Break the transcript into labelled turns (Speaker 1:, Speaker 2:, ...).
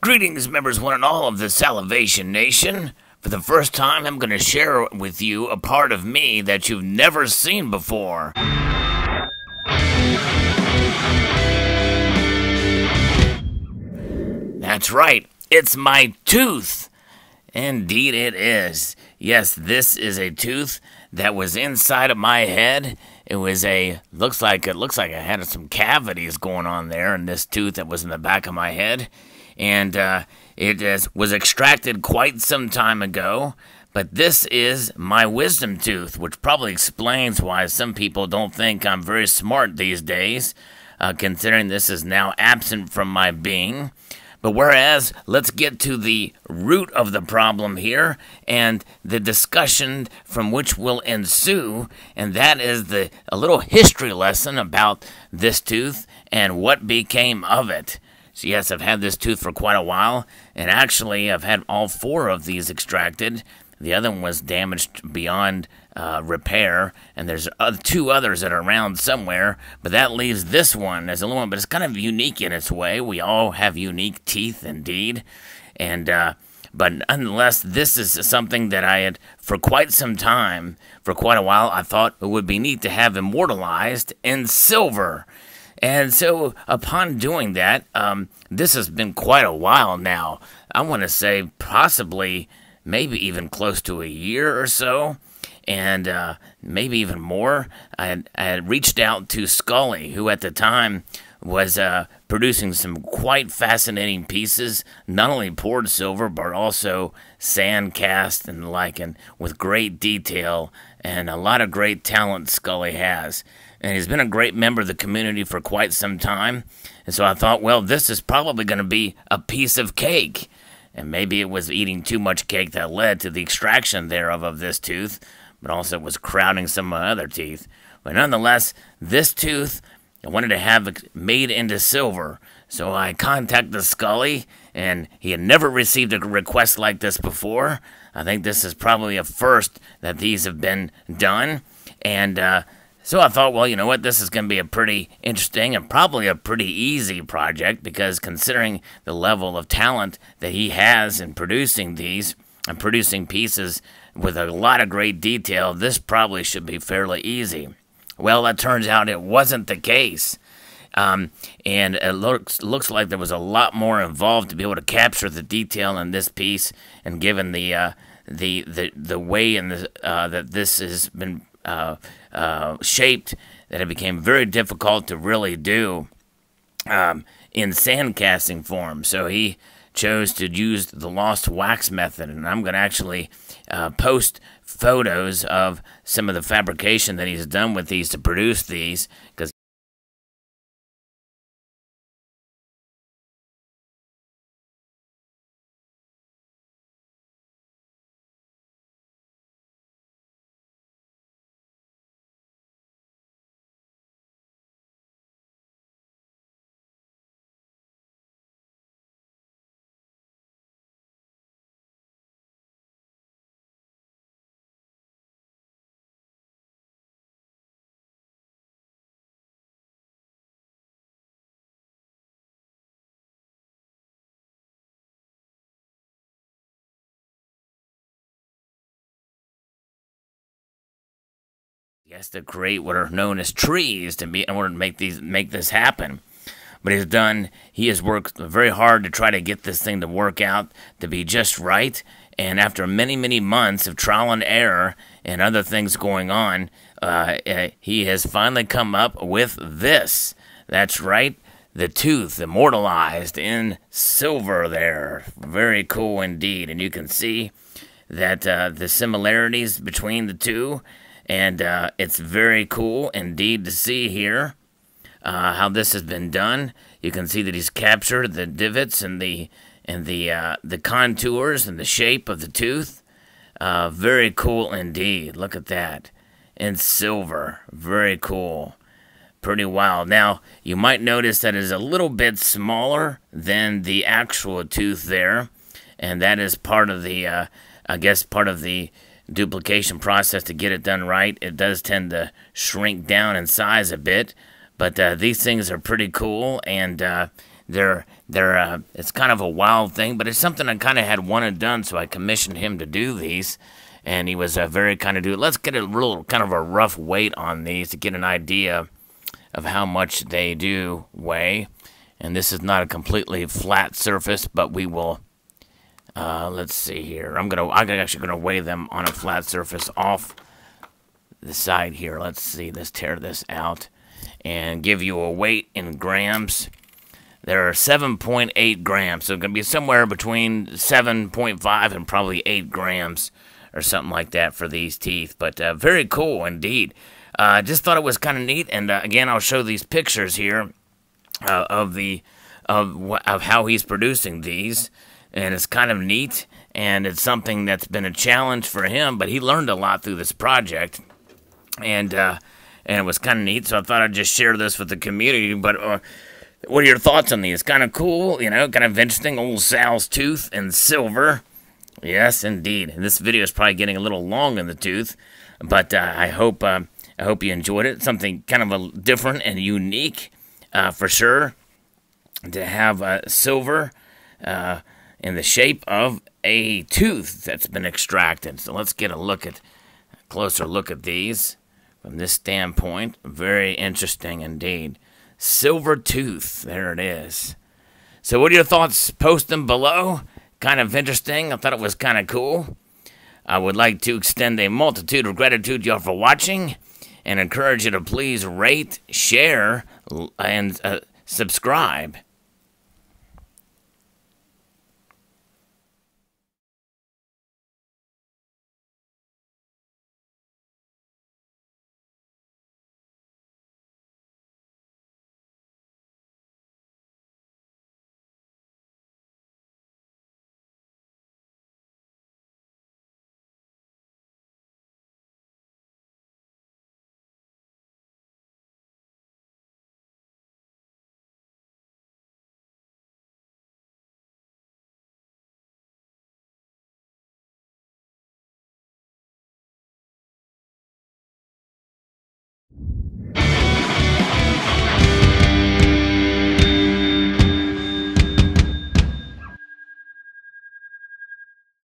Speaker 1: Greetings, members one and all of the Salivation Nation. For the first time, I'm going to share with you a part of me that you've never seen before. That's right, it's my tooth. Indeed it is. Yes, this is a tooth that was inside of my head. It looks like I had some cavities going on there in this tooth that was in the back of my head. And was extracted quite some time ago. But this is my wisdom tooth, which probably explains why some people don't think I'm very smart these days, considering this is now absent from my being. But whereas, let's get to the root of the problem here, and the discussion from which will ensue, and that is a little history lesson about this tooth and what became of it. So yes, I've had this tooth for quite a while, and actually I've had all 4 of these extracted. The other one was damaged beyond repair, and there's 2 others that are around somewhere, but that leaves this one as a little one, but it's kind of unique in its way. We all have unique teeth, indeed, and but nonetheless, this is something that I had, for quite some time, for quite a while, I thought it would be neat to have immortalized in silver. And so, upon doing that, this has been quite a while now. I want to say possibly, maybe even close to a year or so, and maybe even more. I had reached out to Scully, who at the time was producing some quite fascinating pieces, not only poured silver, but also sand cast and like, and with great detail and a lot of great talent Scully has. And he's been a great member of the community for quite some time. And so I thought, well, this is probably going to be a piece of cake. And maybe it was eating too much cake that led to the extraction thereof of this tooth, but also was crowding some of my other teeth. But nonetheless, this tooth, I wanted to have it made into silver. So I contacted Scully, and he had never received a request like this before. I think this is probably a first that these have been done. And so I thought, well, you know what, this is going to be a pretty interesting and probably a pretty easy project, because considering the level of talent that he has in producing these and producing pieces with a lot of great detail, this probably should be fairly easy. Well, that turns out it wasn't the case. And it looks like there was a lot more involved to be able to capture the detail in this piece, and given the way in that this has been shaped, that it became very difficult to really do in sand casting form. So he chose to use the lost wax method, and I'm going to actually post photos of some of the fabrication that he's done with these to produce these, because he has to create what are known as trees in order to make this happen. But he has worked very hard to try to get this thing to work out, to be just right. And after many, many months of trial and error and other things going on, he has finally come up with this. That's right, the tooth immortalized in silver there. Very cool indeed. And you can see that the similarities between the two. And it's very cool indeed to see here how this has been done. You can see that he's captured the divots and the contours and the shape of the tooth. Very cool indeed. Look at that. In silver. Very cool. Pretty wild. Now, you might notice that it's a little bit smaller than the actual tooth there. And that is part of the, I guess, part of the duplication process to get it done right. It does tend to shrink down in size a bit, but these things are pretty cool, and they're It's kind of a wild thing, but it's something I kind of had wanted done, so I commissioned him to do these. And he was very kind of dude. Let's get a real kind of a rough weight on these to get an idea of how much they do weigh. And this is not a completely flat surface, but we will. Let's see here. I'm actually gonna weigh them on a flat surface off the side here. Let's see. Let's tear this out and give you a weight in grams. There are 7.8 grams, so it's going to be somewhere between 7.5 and probably 8 grams or something like that for these teeth. But very cool indeed. Just thought it was kind of neat, and again, I'll show these pictures here of how he's producing these, and it's kind of neat, and it's something that's been a challenge for him, but he learned a lot through this project, and it was kind of neat, so I thought I'd just share this with the community. But what are your thoughts on these? Kind of cool, you know, kind of interesting. Old Sal's tooth in silver. Yes, indeed. And this video is probably getting a little long in the tooth, but I hope you enjoyed it. Something kind of different and unique, for sure, to have silver in the shape of a tooth that's been extracted. So let's get a closer look at these from this standpoint. Very interesting indeed. Silver tooth, there it is. So what are your thoughts? Post them below. Kind of interesting. I thought it was kind of cool. I would like to extend a multitude of gratitude to y'all for watching, and encourage you to please rate, share, and subscribe.